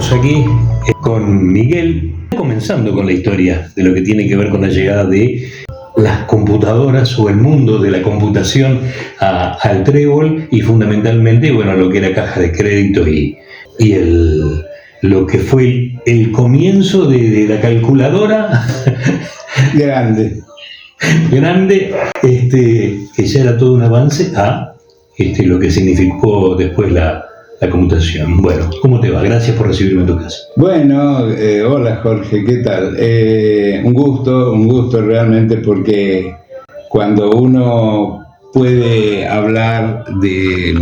Estamos aquí con Miguel, comenzando con la historia de lo que tiene que ver con la llegada de las computadoras o el mundo de la computación al Trébol y fundamentalmente, bueno, lo que era caja de crédito y lo que fue el comienzo de la calculadora grande, que ya era todo un avance a lo que significó después la computación. Bueno, ¿cómo te va? Gracias por recibirme en tu casa. Bueno, hola Jorge, ¿qué tal? Un gusto realmente, porque cuando uno puede hablar del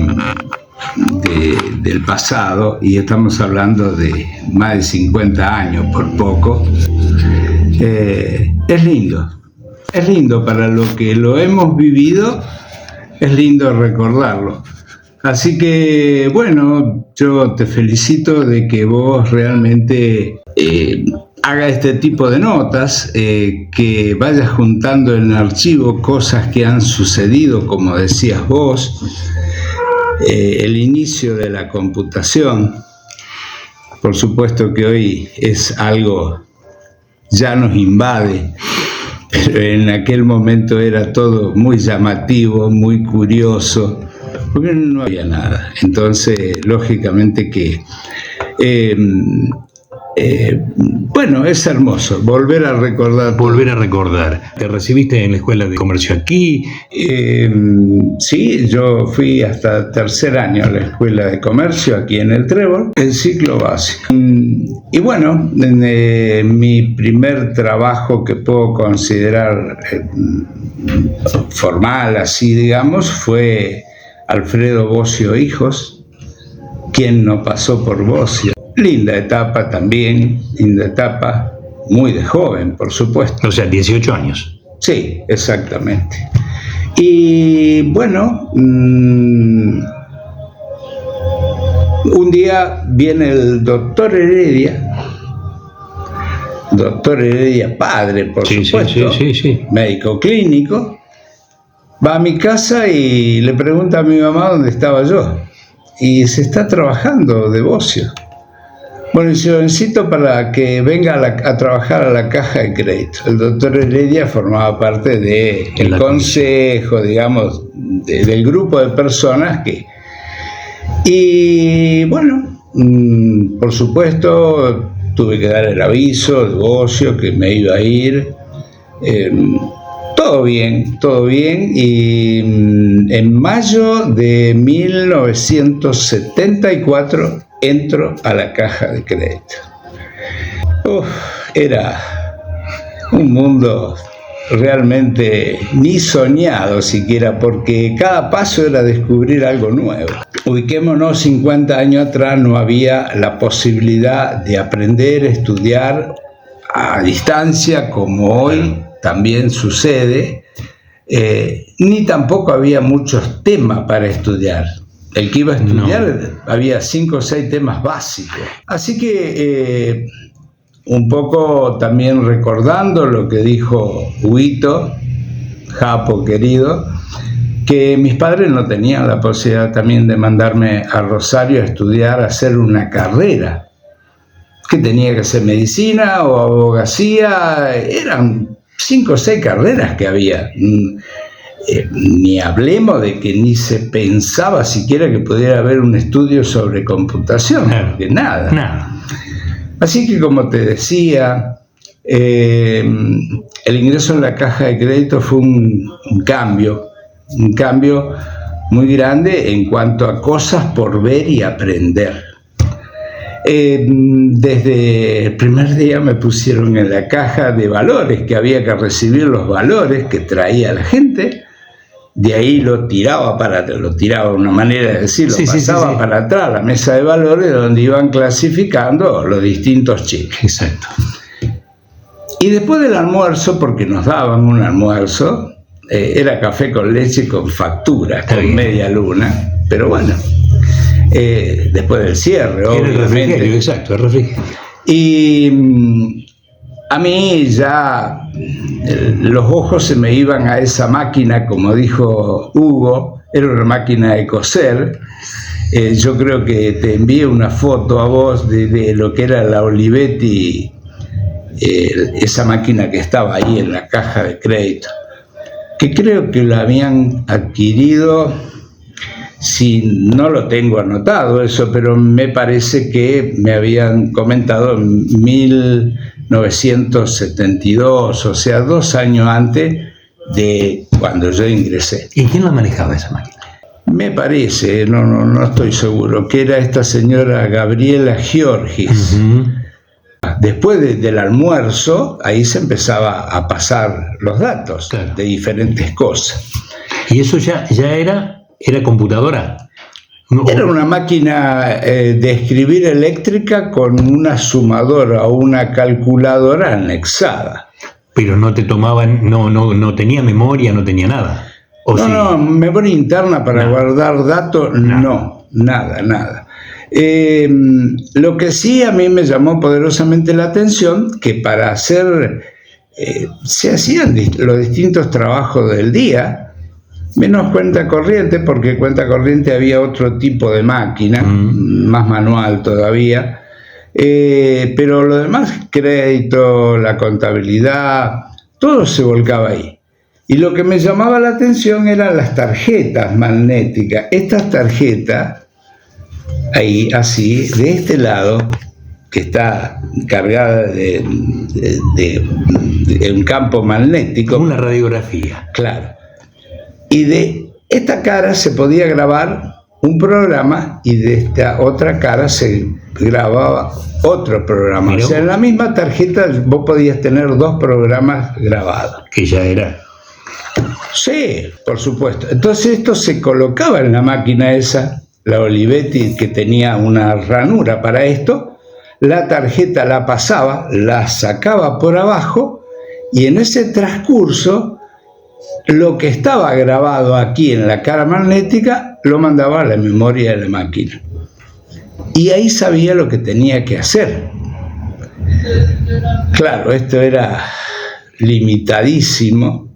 pasado, y estamos hablando de más de 50 años por poco, es lindo para lo que lo hemos vivido, es lindo recordarlo. Así que, bueno, yo te felicito de que vos realmente hagas este tipo de notas, que vayas juntando en archivo cosas que han sucedido, como decías vos, el inicio de la computación. Por supuesto que hoy es algo, ya nos invade, pero en aquel momento era todo muy llamativo, muy curioso, porque no había nada. Entonces, lógicamente que, bueno, es hermoso volver a recordar. ¿Te recibiste en la escuela de comercio aquí? Sí, yo fui hasta tercer año a la escuela de comercio aquí en el Trébol, el ciclo básico. Y bueno, mi primer trabajo que puedo considerar formal, así digamos, fue Alfredo Bocio Hijos. ¿Quién no pasó por Bocio? Linda etapa también, muy de joven, por supuesto. O sea, 18 años. Sí, exactamente. Y bueno, un día viene el doctor Heredia padre, por supuesto, sí. Médico clínico, va a mi casa y le pregunta a mi mamá dónde estaba yo. Y se está trabajando de Bocio. Bueno, y yo necesito para que venga a trabajar a la caja de crédito. El doctor Heredia formaba parte del consejo, digamos, del grupo de personas que... Y bueno, por supuesto, tuve que dar el aviso de Bocio que me iba a ir. Todo bien, y en mayo de 1974 entro a la caja de crédito. Era un mundo realmente ni soñado siquiera, porque cada paso era descubrir algo nuevo. Ubiquémonos 50 años atrás, no había la posibilidad de aprender, estudiar a distancia como hoy también sucede, ni tampoco había muchos temas para estudiar. El que iba a estudiar, había 5 o 6 temas básicos. Así que un poco también recordando lo que dijo Huito, Japo querido, que mis padres no tenían la posibilidad también de mandarme a Rosario a estudiar, a hacer una carrera, que tenía que ser medicina o abogacía. Eran 5 o 6 carreras que había. Ni hablemos de que ni se pensaba siquiera que pudiera haber un estudio sobre computación, porque nada. Así que, como te decía, el ingreso en la caja de crédito fue un cambio muy grande en cuanto a cosas por ver y aprender. Desde el primer día me pusieron en la caja de valores, que había que recibir los valores que traía la gente. De ahí lo tiraba, una manera de decirlo, pasaba para atrás la mesa de valores, donde iban clasificando los distintos cheques. Exacto. Y después del almuerzo, porque nos daban un almuerzo, era café con leche con factura, con media luna, pero bueno, después del cierre, obviamente. Exacto, el refrigerio. Y a mí ya los ojos se me iban a esa máquina, como dijo Hugo, era una máquina de coser, Yo creo que te envié una foto a vos de lo que era la Olivetti, esa máquina que estaba ahí en la caja de crédito, que creo que la habían adquirido, si no lo tengo anotado eso, pero me parece que me habían comentado en 1972, o sea, 2 años antes de cuando yo ingresé. ¿Y quién la manejaba esa máquina? Me parece, no estoy seguro, que era esta señora Gabriela Giorgis. Uh-huh. Después del almuerzo, ahí se empezaba a pasar los datos, claro, de diferentes cosas. ¿Y eso ya era computadora? No. Era una máquina de escribir eléctrica con una sumadora o una calculadora anexada. Pero no te tomaban, no tenía memoria, no tenía nada. No, memoria interna para guardar datos, no, nada. Lo que sí a mí me llamó poderosamente la atención, que para hacer, se hacían los distintos trabajos del día, menos cuenta corriente, porque cuenta corriente había otro tipo de máquina, más manual todavía, pero lo demás, crédito, la contabilidad, todo se volcaba ahí. Y lo que me llamaba la atención eran las tarjetas magnéticas. Estas tarjetas, ahí, así, de este lado, que está cargada de un campo magnético. Una radiografía. Claro. Y de esta cara se podía grabar un programa y de esta otra cara se grababa otro programa. Pero, o sea, en la misma tarjeta vos podías tener 2 programas grabados. Que ya era. Sí, por supuesto. Entonces esto se colocaba en la máquina esa, la Olivetti, que tenía una ranura para esto, la tarjeta la pasaba, la sacaba por abajo y en ese transcurso lo que estaba grabado aquí en la cara magnética lo mandaba a la memoria de la máquina. Y ahí sabía lo que tenía que hacer. Claro, esto era limitadísimo.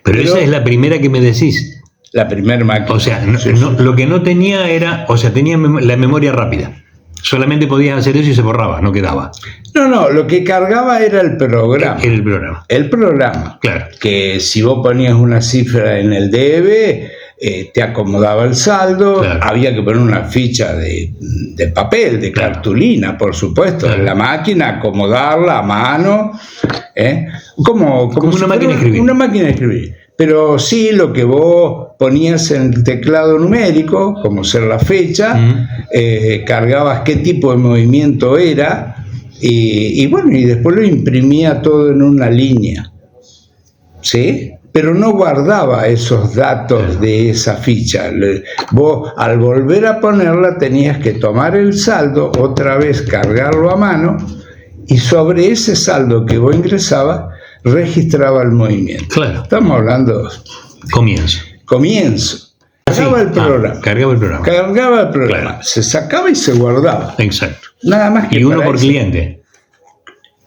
Pero esa es la primera que me decís. La primera máquina. O sea, lo que no tenía era, o sea, tenía la memoria rápida. Solamente podías hacer eso y se borraba, no quedaba. No, lo que cargaba era el programa. Era el programa. El programa. Claro. Que si vos ponías una cifra en el debe, te acomodaba el saldo, claro, había que poner una ficha de papel, de cartulina, por supuesto, en la máquina, acomodarla a mano, como una máquina de escribir. Una máquina de escribir. Pero sí, lo que vos ponías en el teclado numérico, como ser la fecha, cargabas qué tipo de movimiento era, y bueno, y después lo imprimía todo en una línea, ¿sí? Pero no guardaba esos datos de esa ficha. Vos, al volver a ponerla, tenías que tomar el saldo, otra vez cargarlo a mano, y sobre ese saldo que vos ingresabas, registraba el movimiento. Claro. Estamos hablando... Comienzo. Cargaba el programa. Cargaba el programa. Cargaba el programa. Claro. Se sacaba y se guardaba. Exacto. Nada más que. ¿Y uno por cliente?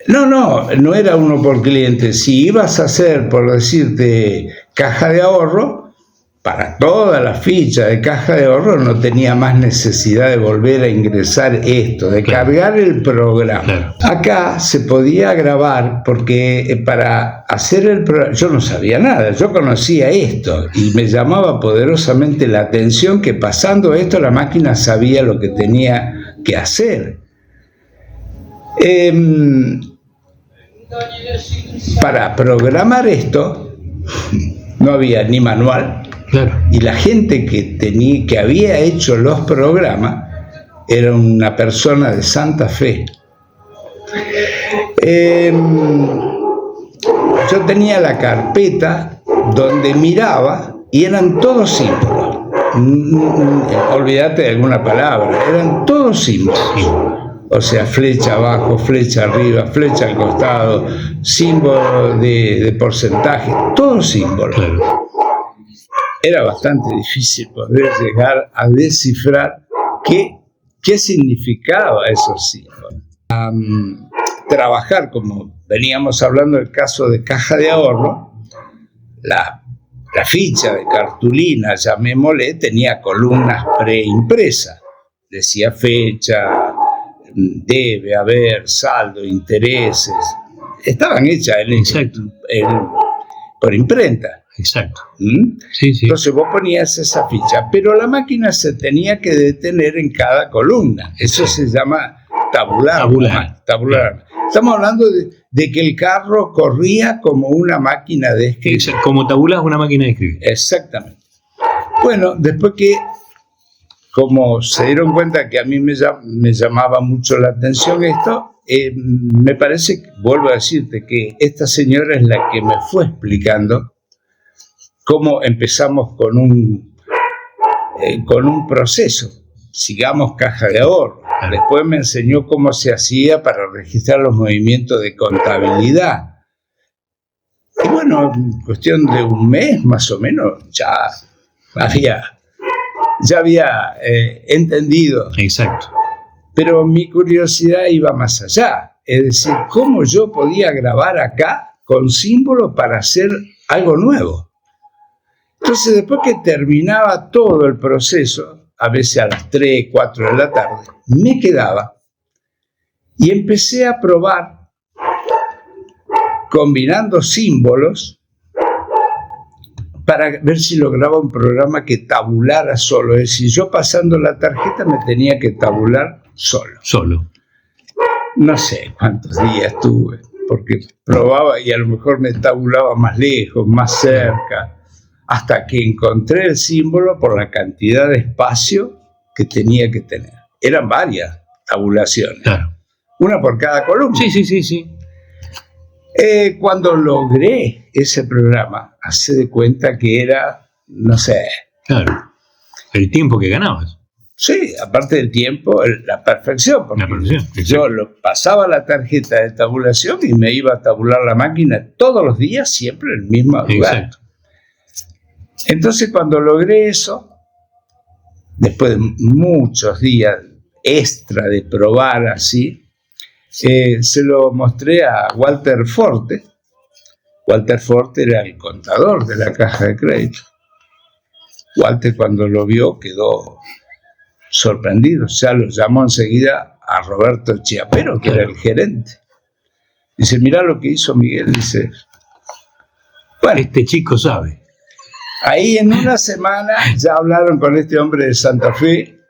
No era uno por cliente. Si ibas a hacer, por decirte, caja de ahorro, para toda la ficha de caja de ahorro no tenía más necesidad de volver a ingresar esto, de cargar el programa. Claro. Acá se podía grabar porque para hacer el programa, yo no sabía nada, yo conocía esto y me llamaba poderosamente la atención que pasando esto la máquina sabía lo que tenía que hacer. Para programar esto no había ni manual. Claro. Y la gente que había hecho los programas era una persona de Santa Fe. Yo tenía la carpeta donde miraba y eran todos símbolos. Olvídate de alguna palabra, eran todos símbolos. O sea, flecha abajo, flecha arriba, flecha al costado, símbolo de porcentaje, todos símbolos. Claro. Era bastante difícil poder llegar a descifrar qué significaba esos símbolos. Trabajar, como veníamos hablando del caso de caja de ahorro, la La ficha de cartulina, llamémosle, tenía columnas preimpresas. Decía fecha, debe haber, saldo, intereses. Estaban hechas por imprenta. Exacto. Sí. Entonces vos ponías esa ficha, pero la máquina se tenía que detener en cada columna. Eso se llama tabular. Estamos hablando de que el carro corría como una máquina de escribir. Como tabulas una máquina de escribir. Exactamente. Bueno, después que, como se dieron cuenta que a mí me llamaba mucho la atención esto, me parece, vuelvo a decirte, que esta señora es la que me fue explicando cómo empezamos con un proceso. Sigamos caja de ahorro. Después me enseñó cómo se hacía para registrar los movimientos de contabilidad. Y bueno, en cuestión de un mes más o menos ya había entendido. Exacto. Pero mi curiosidad iba más allá. Es decir, cómo yo podía grabar acá con símbolos para hacer algo nuevo. Entonces, después que terminaba todo el proceso, a veces a las 3, 4 de la tarde, me quedaba y empecé a probar combinando símbolos para ver si lograba un programa que tabulara solo. Es decir, yo pasando la tarjeta me tenía que tabular solo. No sé cuántos días tuve, porque probaba y a lo mejor me tabulaba más lejos, más cerca, hasta que encontré el símbolo por la cantidad de espacio que tenía que tener. Eran varias tabulaciones, claro, una por cada columna. Sí. Cuando logré ese programa, hace de cuenta que era, no sé. Claro, el tiempo que ganabas. Sí, aparte del tiempo, la perfección. Porque yo pasaba la tarjeta de tabulación y me iba a tabular la máquina todos los días, siempre en el mismo lugar. Exacto. Entonces, cuando logré eso, después de muchos días extra de probar así, se lo mostré a Walter Forte. Walter Forte era el contador de la caja de crédito. Walter, cuando lo vio, quedó sorprendido. Ya lo llamó enseguida a Roberto Chiapero, que era el gerente. Dice, mirá lo que hizo Miguel. Dice, bueno, este chico sabe. Ahí en una semana ya hablaron con este hombre de Santa Fe.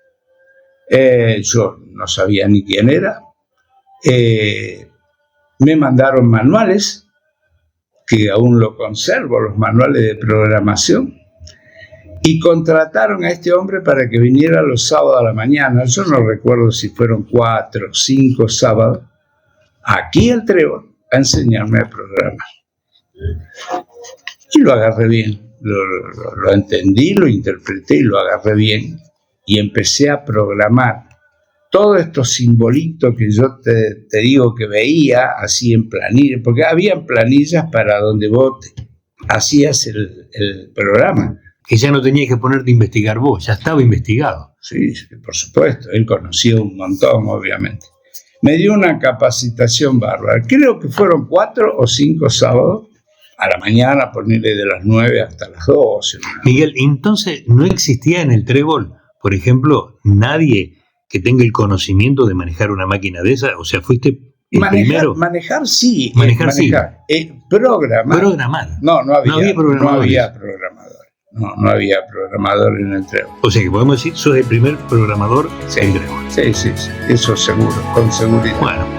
Yo no sabía ni quién era. Me mandaron manuales, que aún lo conservo, los manuales de programación, y contrataron a este hombre para que viniera los sábados a la mañana. Yo no recuerdo si fueron 4 o 5 sábados, aquí al Trébol, a enseñarme a programar. Y lo agarré bien. Lo entendí, lo interpreté y lo agarré bien, y empecé a programar todos estos simbolitos que yo te digo que veía así en planillas, porque había planillas para donde vos hacías el programa. Que ya no tenías que ponerte a investigar vos, ya estaba investigado. Sí, por supuesto, él conocía un montón, obviamente. Me dio una capacitación bárbara, creo que fueron 4 o 5 sábados, a la mañana, ponerle de las 9 hasta las 12. Miguel, entonces, ¿no existía en el Trébol, por ejemplo, nadie que tenga el conocimiento de manejar una máquina de esa? O sea, fuiste el primero. Manejar sí. Manejar. Programar. No había programador. No había programador en el Trébol. O sea, que podemos decir, sos el primer programador del Trébol. Sí, eso seguro, con seguridad. Bueno.